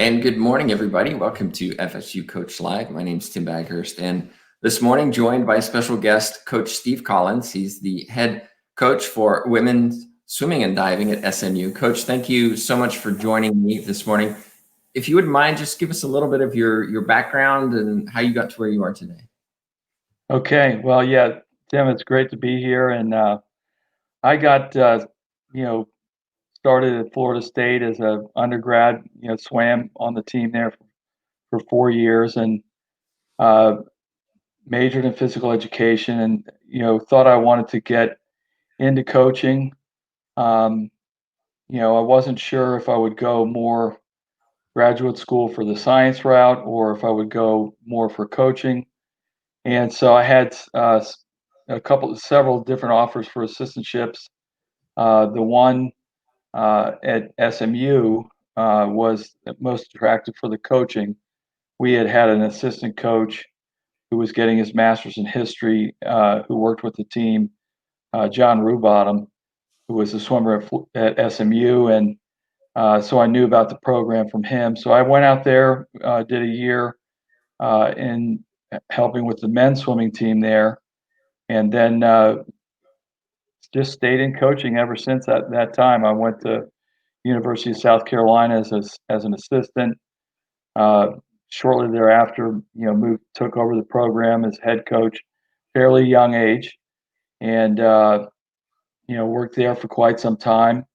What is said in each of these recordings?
And good morning, everybody. Welcome to FSU Coach Live. My name is Tim Baghurst, and this morning joined by special guest Coach Steve Collins. He's the head coach for women's swimming and diving at SMU. Coach, thank you so much for joining me this morning. If you wouldn't mind, just give us a little bit of your background and how you got to where you are today. Okay. Well, yeah, Tim, it's great to be here. And I got, you know, started at Florida State as a undergrad, swam on the team there for 4 years and uh, majored in physical education and, thought I wanted to get into coaching. Um, I wasn't sure if I would go more graduate school for the science route or if I would go more for coaching. And so I had several different offers for assistantships. The one at SMU was most attractive for the coaching. We had an assistant coach who was getting his master's in history, who worked with the team, John Rubottom, who was a swimmer at SMU, and so I knew about the program from him. So I went out there, did a year in helping with the men's swimming team there, and then just stayed in coaching ever since that time. I went to University of South Carolina as an assistant. Uh, Shortly thereafter, took over the program as head coach, fairly young age, and worked there for quite some time.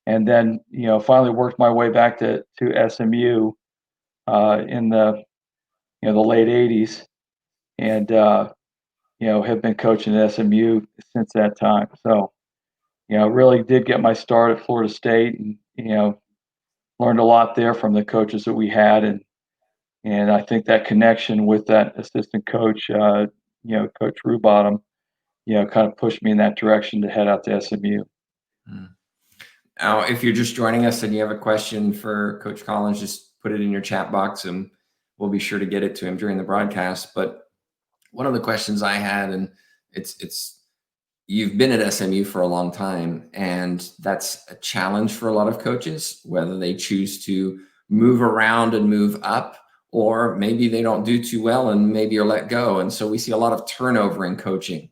And then, finally worked my way back to SMU in the late '80s, and have been coaching at SMU since that time. So, really did get my start at Florida State, and learned a lot there from the coaches that we had, and I think that connection with that assistant coach, Coach Rubottom, kind of pushed me in that direction to head out to SMU. Hmm. Now, if you're just joining us and you have a question for Coach Collins, just put it in your chat box and we'll be sure to get it to him during the broadcast. But one of the questions I had, and it's you've been at SMU for a long time, and that's a challenge for a lot of coaches, whether they choose to move around and move up, or maybe they don't do too well and maybe are let go. And so we see a lot of turnover in coaching.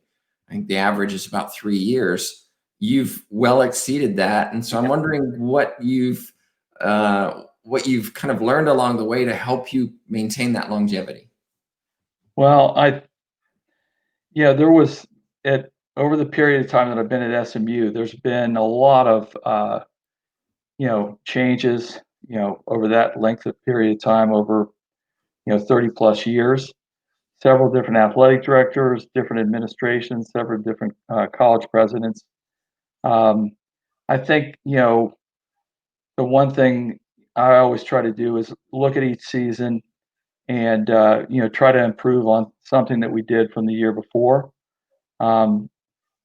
I think the average is about 3 years. You've well exceeded that, and so I'm wondering what you've kind of learned along the way to help you maintain that longevity. Well, there was at over the period of time that I've been at SMU, there's been a lot of changes, over that length of period of time, over 30 plus years. Several different athletic directors, different administrations, several different college presidents. Um, I think, the one thing I always try to do is look at each season and, try to improve on something that we did from the year before. Um,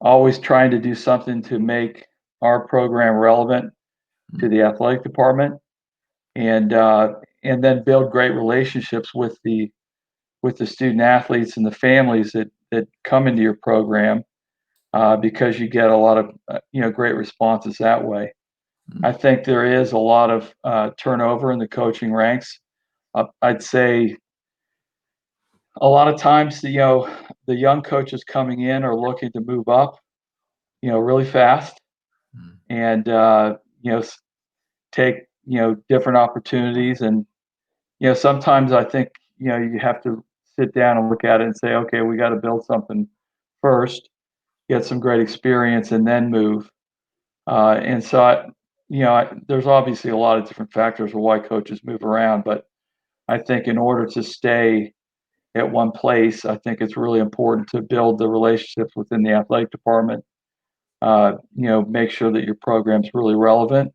Always trying to do something to make our program relevant to the athletic department, and and then build great relationships with the student athletes and the families that come into your program, because you get a lot of great responses that way. I think there is a lot of turnover in the coaching ranks. I'd say a lot of times the young coaches coming in are looking to move up, really fast, and take different opportunities. And sometimes I think you have to sit down and look at it and say, okay, we got to build something first, get some great experience, and then move. And so, there's obviously a lot of different factors of why coaches move around, but I think in order to stay at one place, I think it's really important to build the relationships within the athletic department. Make sure that your program's really relevant,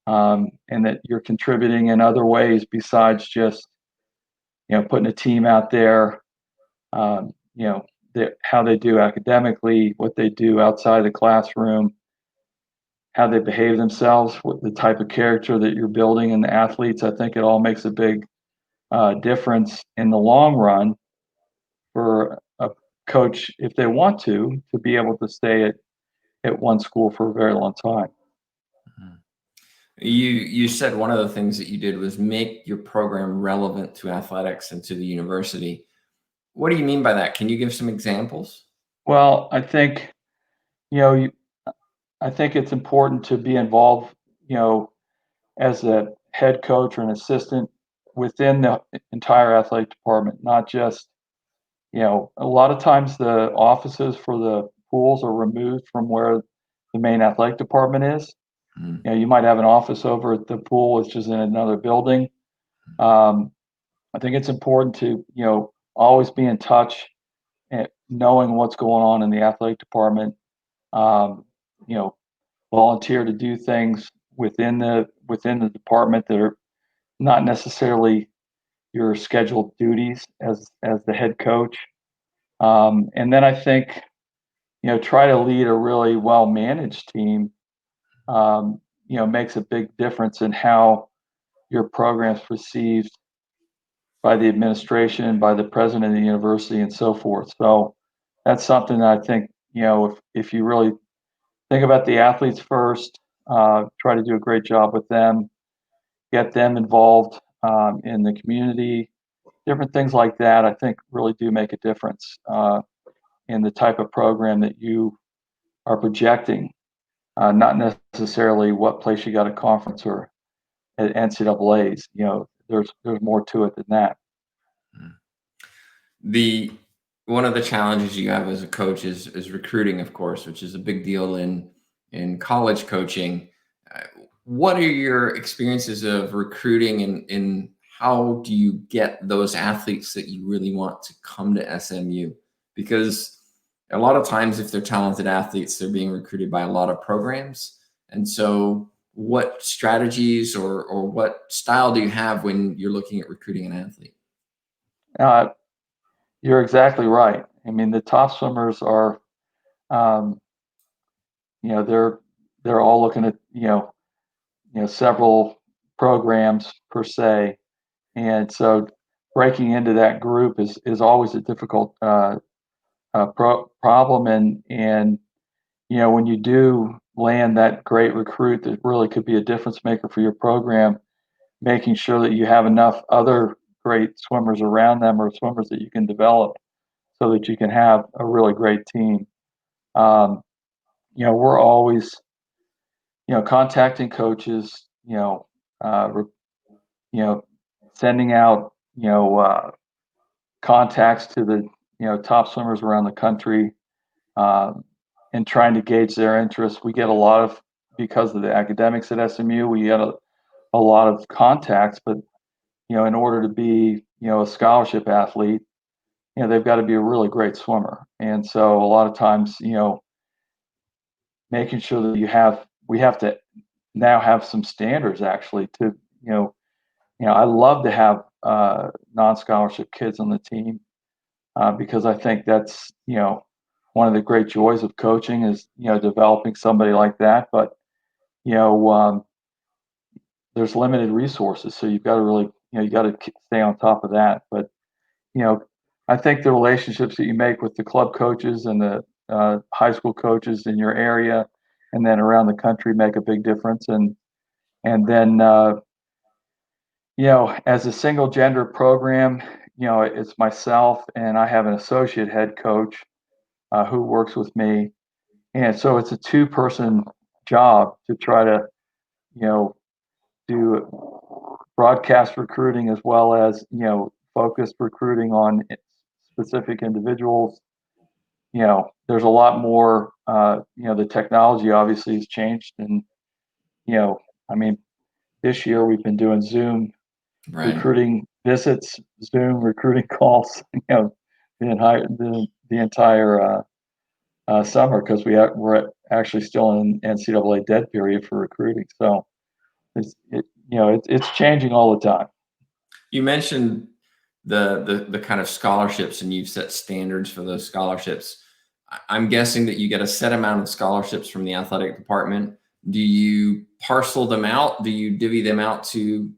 and that you're contributing in other ways besides just putting a team out there. Um, you know, how they do academically, what they do outside the classroom, how they behave themselves, what the type of character that you're building in the athletes. I think it all makes a big difference in the long run for a coach, if they want to be able to stay at one school for a very long time. You said one of the things that you did was make your program relevant to athletics and to the university. What do you mean by that? Can you give some examples? Well, I think, you know, I think it's important to be involved, you know, as a head coach or an assistant within the entire athletic department, not just, a lot of times the offices for the pools are removed from where the main athletic department is. Mm, You might have an office over at the pool, which is in another building. Um, I think it's important to, always be in touch and knowing what's going on in the athletic department. Um, you know, volunteer to do things within the department that are not necessarily your scheduled duties as the head coach. And then I think, try to lead a really well managed team. Makes a big difference in how your program's perceived by the administration, by the president of the university, and so forth. So that's something that I think, if you really think about the athletes first, try to do a great job with them, get them involved in the community, different things like that, I think really do make a difference in the type of program that you are projecting, not necessarily what place you got a conference or at NCAA's. There's more to it than that. mm. The One of the challenges you have as a coach is recruiting, of course, which is a big deal in college coaching. Uh, what are your experiences of recruiting, and how do you get those athletes that you really want to come to SMU? Because a lot of times, if they're talented athletes, they're being recruited by a lot of programs. And so, what strategies or what style do you have when you're looking at recruiting an athlete? Uh, you're exactly right. I mean, the top swimmers are, um, they're all looking at several programs per se, and so breaking into that group is always a difficult problem. And when you do land that great recruit that really could be a difference maker for your program, making sure that you have enough other great swimmers around them or swimmers that you can develop so that you can have a really great team. Um, we're always, contacting coaches, re- you know, sending out, contacts to the, top swimmers around the country, um, and trying to gauge their interest. We get a lot of, because of the academics at SMU, we get a lot of contacts, but, in order to be, a scholarship athlete, they've got to be a really great swimmer. And so a lot of times, making sure that we have to now have some standards actually to, I love to have non-scholarship kids on the team because I think that's, one of the great joys of coaching is, developing somebody like that. But, you know, um, there's limited resources, so you've got to really, you got to stay on top of that. But, you know, I think the relationships that you make with the club coaches and the high school coaches in your area and then around the country make a big difference. And then, as a single gender program, it's myself and I have an associate head coach who works with me. And so it's a two-person job to try to, you know, do broadcast recruiting as well as, focused recruiting on specific individuals. There's a lot more, the technology obviously has changed. And, you know, I mean, this year we've been doing Zoom Right. recruiting visits, Zoom recruiting calls, the entire summer because we're actually still in NCAA dead period for recruiting. So it's changing all the time. You mentioned the kind of scholarships, and you've set standards for those scholarships. I'm guessing that you get a set amount of scholarships from the athletic department. Do you parcel them out? Do you divvy them out to,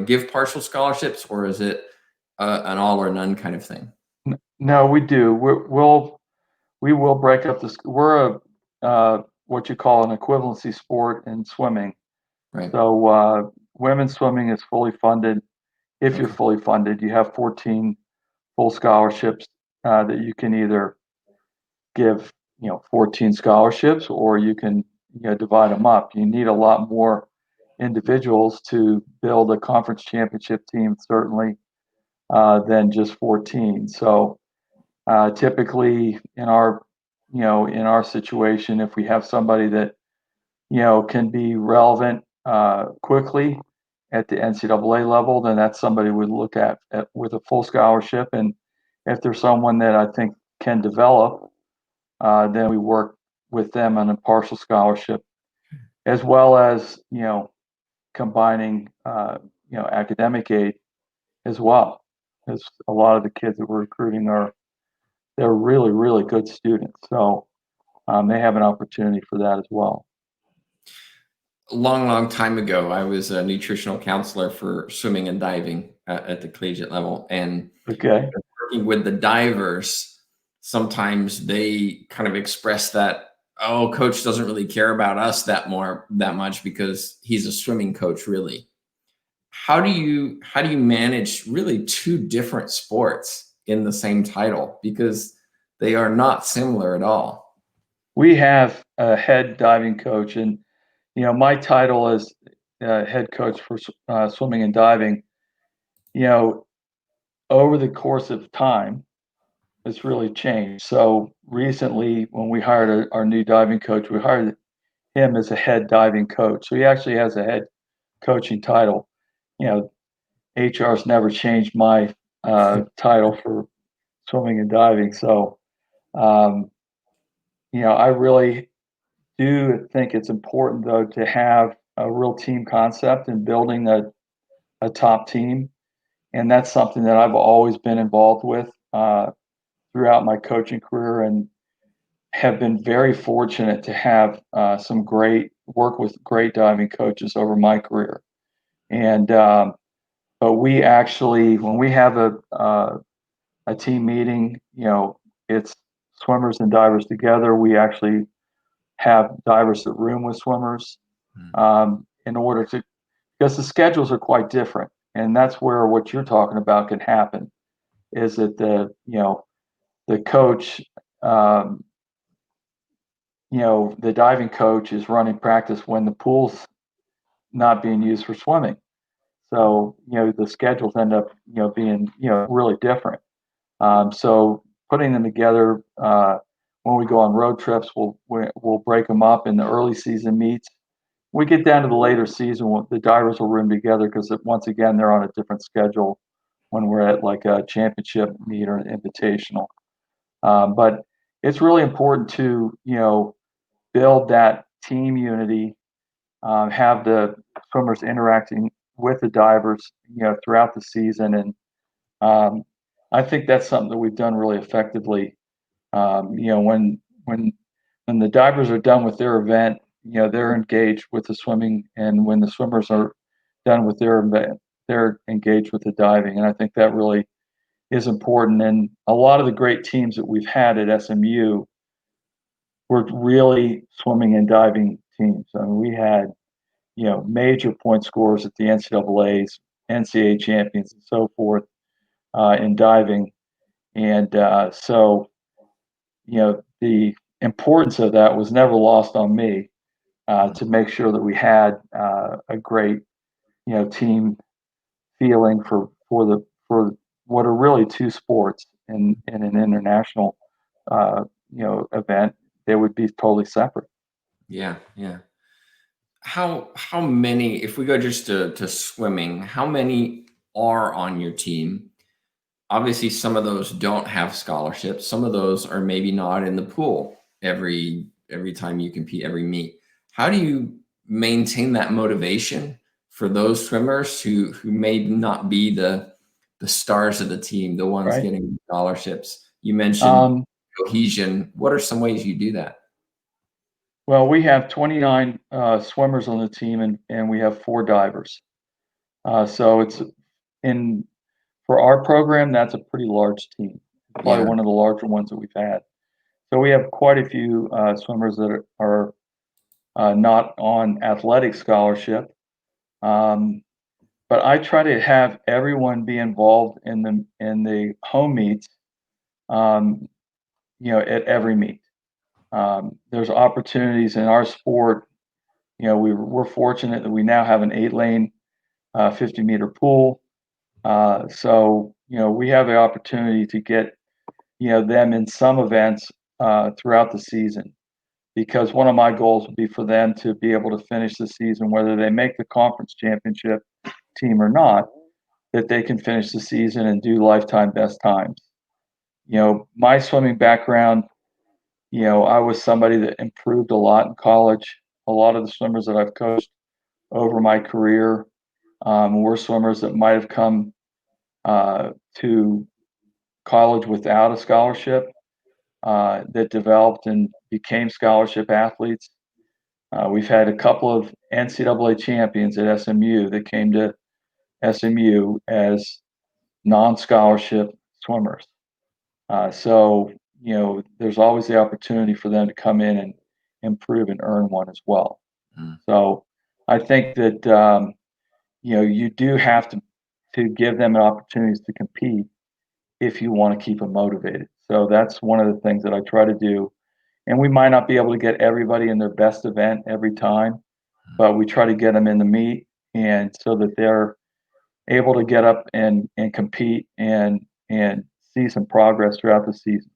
give partial scholarships, or is it an all or none kind of thing? No, we do. We will break up this. We're a what you call an equivalency sport in swimming. Right. So women's swimming is fully funded. If you're Okay. fully funded, you have 14 full scholarships that you can either give, 14 scholarships, or you can, divide them up. You need a lot more individuals to build a conference championship team, certainly, than just 14. So typically in our situation, if we have somebody that, can be relevant quickly at the NCAA level, then that's somebody we'd look at with a full scholarship. And if there's someone that I think can develop, then we work with them on a partial scholarship, as well as combining academic aid as well. Because a lot of the kids that we're recruiting they're really really good students, so they have an opportunity for that as well. A long, long time ago, I was a nutritional counselor for swimming and diving at the collegiate level. And Okay. working with the divers, sometimes they kind of express that, oh, coach doesn't really care about us that much because he's a swimming coach, really. How do you manage really two different sports in the same title? Because they are not similar at all. We have a head diving coach, and my title as head coach for swimming and diving. You know, over the course of time, it's really changed. So recently, when we hired our new diving coach, we hired him as a head diving coach. So he actually has a head coaching title. You know, HR's never changed my title for swimming and diving. So, um, I really do think it's important, though, to have a real team concept and building a top team. And that's something that I've always been involved with throughout my coaching career, and have been very fortunate to have some great work with great diving coaches over my career. And but we actually, when we have a team meeting, it's swimmers and divers together. We actually have divers that room with swimmers Mm. in order to, because the schedules are quite different, and that's where what you're talking about can happen. Is that the coach, um, the diving coach is running practice when the pool's not being used for swimming. So, the schedules end up, being, really different. So putting them together, when we go on road trips, we'll break them up in the early season meets. We get down to the later season, the divers will room together because once again, they're on a different schedule when we're at like a championship meet or an invitational. But it's really important to, build that team unity, have the swimmers interacting with the divers, throughout the season. And um, I think that's something that we've done really effectively. When when the divers are done with their event, they're engaged with the swimming, and when the swimmers are done with their event, they're engaged with the diving. And I think that really is important. And a lot of the great teams that we've had at SMU were really swimming and diving teams. I mean, we had major point scorers at the NCAA's, NCAA champions, and so forth in diving. And so, the importance of that was never lost on me Mm. to make sure that we had a great, team feeling for what are really two sports in an international, event. They would be totally separate. Yeah, yeah. How many, if we go just to swimming, how many are on your team? Obviously, some of those don't have scholarships. Some of those are maybe not in the pool every time you compete, every meet. How do you maintain that motivation for those swimmers who may not be the stars of the team, the ones Right. getting scholarships? You mentioned Um, cohesion. What are some ways you do that? well, we have 29 swimmers on the team, and we have 4 divers. So it's in for our program, that's a pretty large team. Probably Yeah. one of the larger ones that we've had. So we have quite a few swimmers that are not on athletic scholarship, Um, but I try to have everyone be involved in the home meets, um, at every meet. There's opportunities in our sport. We're fortunate that we now have an 8-lane, 50-meter pool. So, we have the opportunity to get, them in some events throughout the season. Because one of my goals would be for them to be able to finish the season, whether they make the conference championship team or not, that they can finish the season and do lifetime best times. My swimming background, I was somebody that improved a lot in college. A lot of the swimmers that I've coached over my career were swimmers that might have come to college without a scholarship that developed and became scholarship athletes. We've had a couple of NCAA champions at SMU that came to SMU as non-scholarship swimmers. So, there's always the opportunity for them to come in and improve and earn one as well. Mm. So I think that, you do have to give them opportunities to compete if you want to keep them motivated. So that's one of the things that I try to do. And we might not be able to get everybody in their best event every time, but we try to get them in the meet and so that they're able to get up and compete and see some progress throughout the season.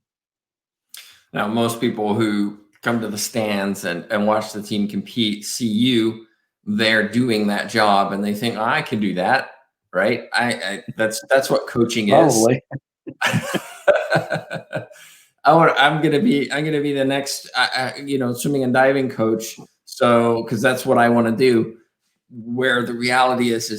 Now, most people who come to the stands and watch the team compete see you there doing that job, and they think, "Oh, I can do that." Right? That's what coaching is. Probably. I'm gonna be the next swimming and diving coach. So because that's what I want to do. Where the reality is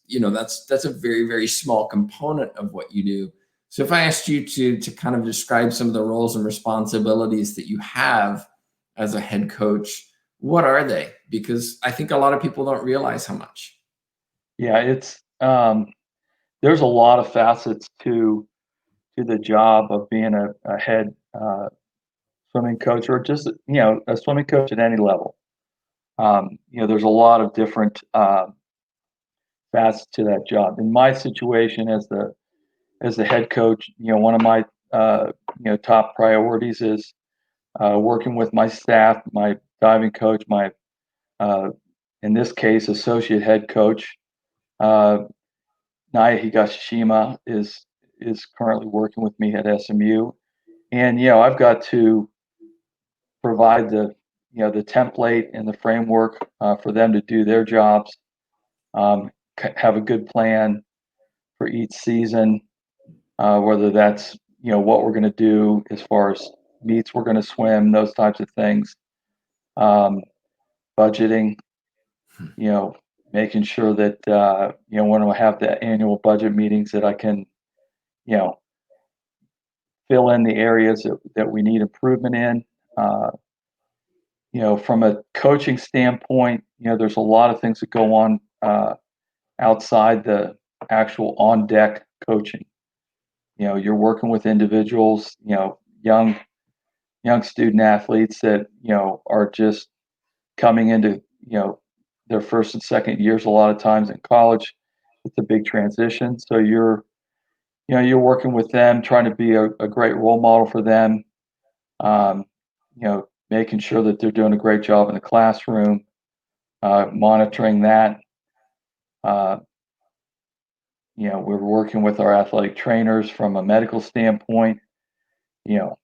that's a very very small component of what you do. So if I asked you to kind of describe some of the roles and responsibilities that you have as a head coach, what are they? Because I think a lot of people don't realize how much. Yeah, there's a lot of facets to the job of being a head swimming coach or just a swimming coach at any level. There's a lot of different facets to that job. In my situation as the head coach, one of my top priorities is working with my staff, my diving coach, my uh, in this case associate head coach. Uh, Naya Higashishima is currently working with me at SMU, and I've got to provide the template and the framework for them to do their jobs. Have a good plan for each season, whether that's what we're going to do as far as meets we're going to swim, those types of things. Um, Budgeting, Hmm. you know, making sure that when I have the annual budget meetings that I can you know fill in the areas that we need improvement in. Uh, from a coaching standpoint, there's a lot of things that go on outside the actual on deck coaching. You're working with individuals, young student athletes that are just coming into their first and second years. A lot of times in college, it's a big transition. So you're working with them, trying to be a great role model for them. Um, making sure that they're doing a great job in the classroom, monitoring that. Uh, we're working with our athletic trainers from a medical standpoint. You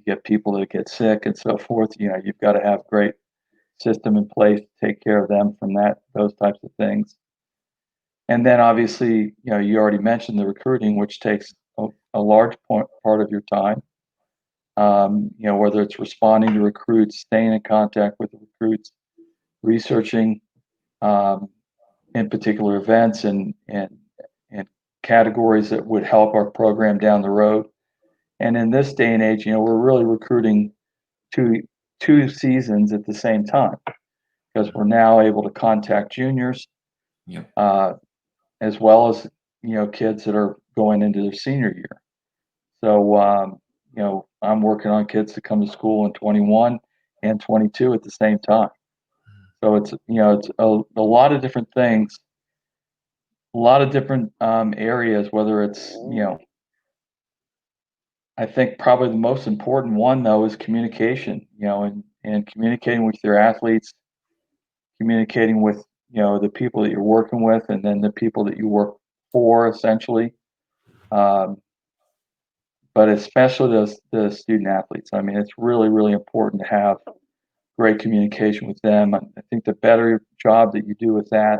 get people that get sick and so forth. You've got to have great system in place to take care of them from those types of things. And then obviously, you already mentioned the recruiting, which takes a large part of your time. Whether it's responding to recruits, staying in contact with the recruits, researching um, in particular events and categories that would help our program down the road. And in this day and age, we're really recruiting two two seasons at the same time because we're now able to contact juniors Yeah. as well as kids that are going into their senior year. So I'm working on kids to come to school in 21 and 22 at the same time. So it's it's a lot of different things a lot of different areas, whether it's, I think probably the most important one though is communication, and communicating with your athletes, communicating with, the people that you're working with, and then the people that you work for essentially. Um, but especially the student athletes. I mean, it's really, really important to have great communication with them. I think the better job that you do with that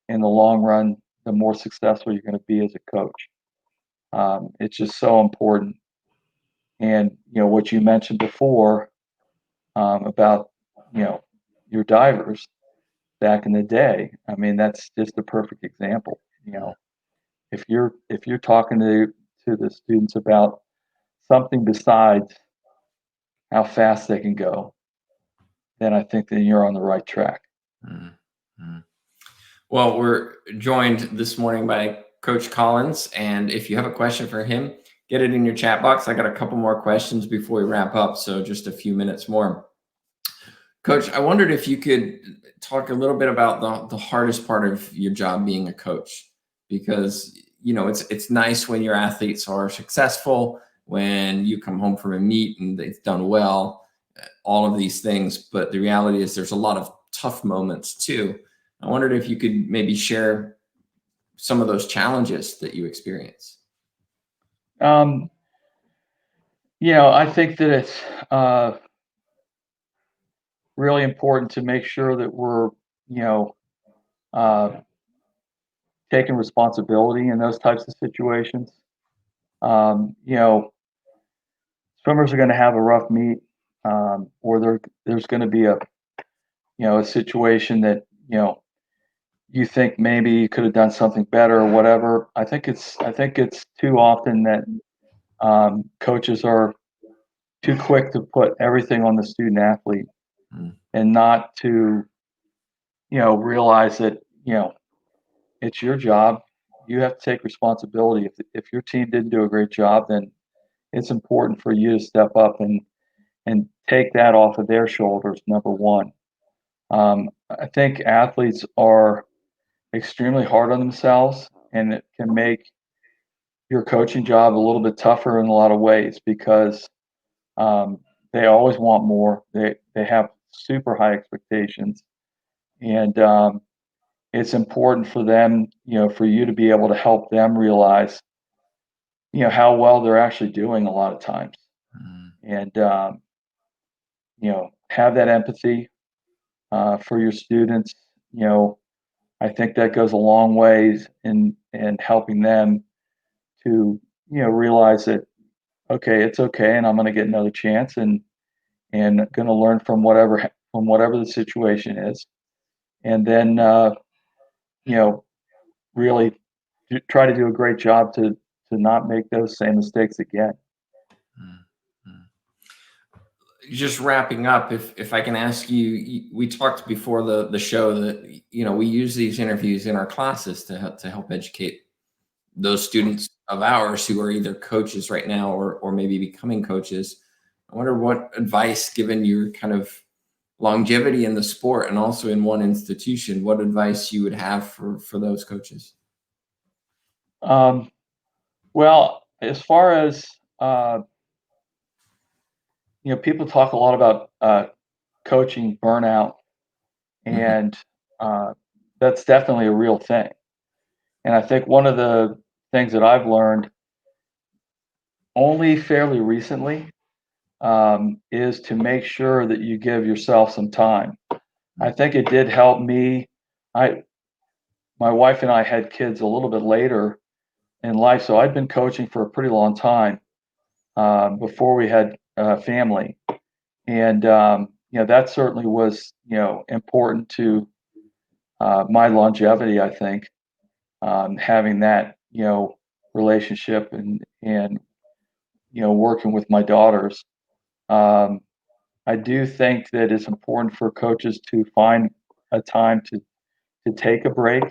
in the long run, the more successful you're going to be as a coach. It's just so important. And what you mentioned before about you know your divers back in the day. I mean, that's just a perfect example. If you're talking to the students about something besides how fast they can go, then I think that you're on the right track. Mm-hmm. Well, we're joined this morning by Coach Collins, and if you have a question for him, get it in your chat box. I got a couple more questions before we wrap up, so just a few minutes more. Coach, I wondered if you could talk a little bit about the hardest part of your job being a coach, because it's nice when your athletes are successful, when you come home from a meet and they've done well, all of these things. But the reality is there's a lot of tough moments too. I wondered if you could maybe share some of those challenges that you experience. Um, I think that it's really important to make sure that we're, you know, uh, taking responsibility in those types of situations. You know, swimmers are going to have a rough meet, or there's going to be a situation that you think maybe you could have done something better or whatever. I think it's too often that coaches are too quick to put everything on the student athlete Mm, and not to realize that it's your job. You have to take responsibility. If your team didn't do a great job, then it's important for you to step up and take that off of their shoulders. Number one, I think athletes are extremely hard on themselves, and it can make your coaching job a little bit tougher in a lot of ways because um, they always want more. They have super high expectations, and it's important for them, for you to be able to help them realize, how well they're actually doing a lot of times, mm, and have that empathy for your students. I think that goes a long ways in helping them to realize that okay, it's okay, and I'm going to get another chance, and going to learn from whatever the situation is, and then you know really try to do a great job to not make those same mistakes again. mm, mm. Just wrapping up, if I can ask you, we talked before the show that we use these interviews in our classes to help educate those students of ours who are either coaches right now or maybe becoming coaches. I wonder what advice, given your kind of longevity in the sport and also in one institution, what advice you would have for those coaches. Um, well, as far as people talk a lot about coaching burnout, Hmm. and uh, that's definitely a real thing. And I think one of the things that I've learned only fairly recently is to make sure that you give yourself some time. I think it did help me. I My wife and I had kids a little bit later in life, so I'd been coaching for a pretty long time before we had family, and that certainly was important to my longevity. I think having that relationship and working with my daughters. Um, I do think that it's important for coaches to find a time to take a break.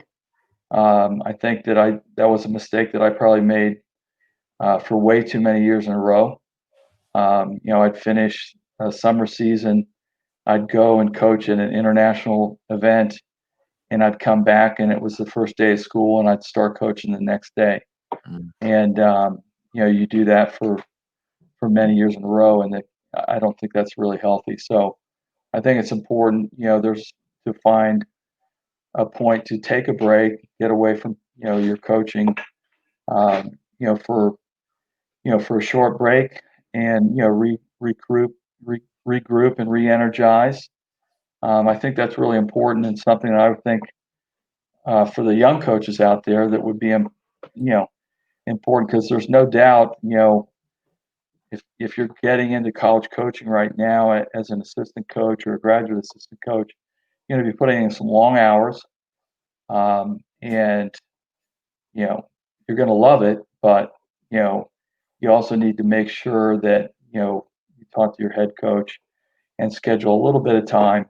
I think that was a mistake that I probably made for way too many years in a row. I'd finish a summer season, I'd go and coach at an international event, and I'd come back and it was the first day of school and I'd start coaching the next day. Mm. And you do that for many years in a row, and I don't think that's really healthy. So I think it's important, there's to find a point to take a break, get away from your coaching, um, for for a short break, and regroup, and re-energize. I think that's really important and something that I would think for the young coaches out there that would be important because there's no doubt if you're getting into college coaching right now as an assistant coach or a graduate assistant coach, you're going to be putting in some long hours, and you're going to love it, but you know you also need to make sure that you talk to your head coach and schedule a little bit of time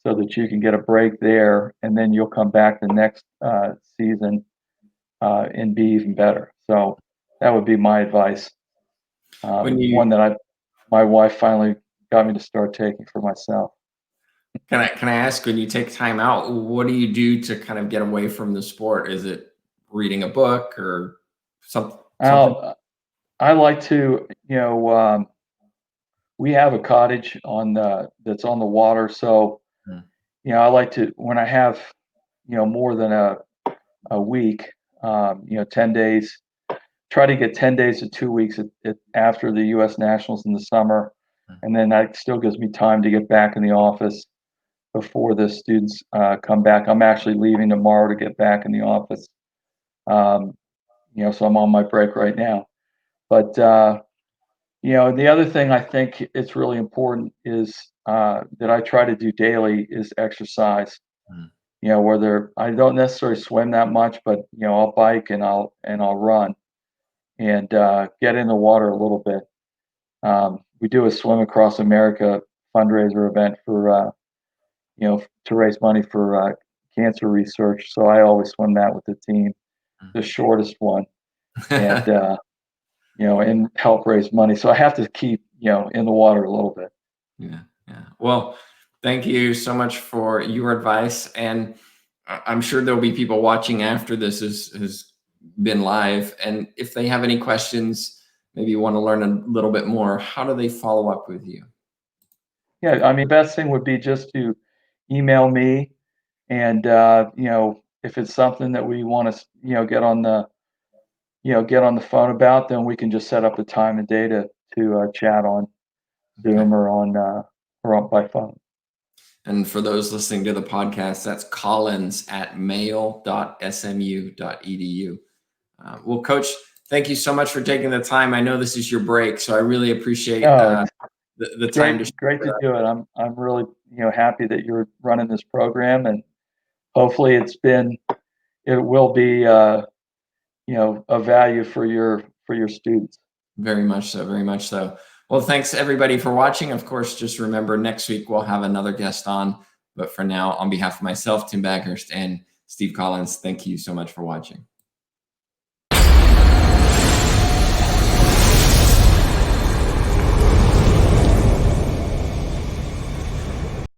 so that you can get a break there, and then you'll come back the next season and be even better. So that would be my advice. When One you that my wife finally got me to start taking for myself. can I ask, when you take time out, what do you do to kind of get away from the sport? Is it reading a book or something? I'll, I like to, we have a cottage that's on the water, so Mm, I like to when I have more than a week, 10 days. Try to get 10 days to 2 weeks after the U.S. Nationals in the summer, mm. and then that still gives me time to get back in the office before the students come back. I'm actually leaving tomorrow to get back in the office. Um, so I'm on my break right now. But the other thing I think it's really important is that I try to do daily is exercise. Mm. Whether I don't necessarily swim that much, but I'll bike and I'll run and get in the water a little bit. We do a Swim Across America fundraiser event for to raise money for cancer research. So I always swim that with the team, the shortest one, and and help raise money. So I have to keep in the water a little bit. Yeah, yeah. Well, thank you so much for your advice, and I'm sure there'll be people watching after this has been live, and if they have any questions, maybe you want to learn a little bit more, how do they follow up with you? Yeah, I mean, best thing would be just to email me, and if it's something that we want to get on the phone about, then we can just set up a time and day to chat on Okay. Zoom or by phone. And for those listening to the podcast, that's collins@mail.smu.edu. Well, Coach, thank you so much for taking the time. I know this is your break, so I really appreciate Oh, the it's time to great share to with us. do it. I'm really happy that you're running this program, and hopefully it will be of value for your students. Very much so, very much so. Well, thanks everybody for watching. Of course, just remember next week we'll have another guest on. But for now, on behalf of myself, Tim Baghurst, and Steve Collins, thank you so much for watching.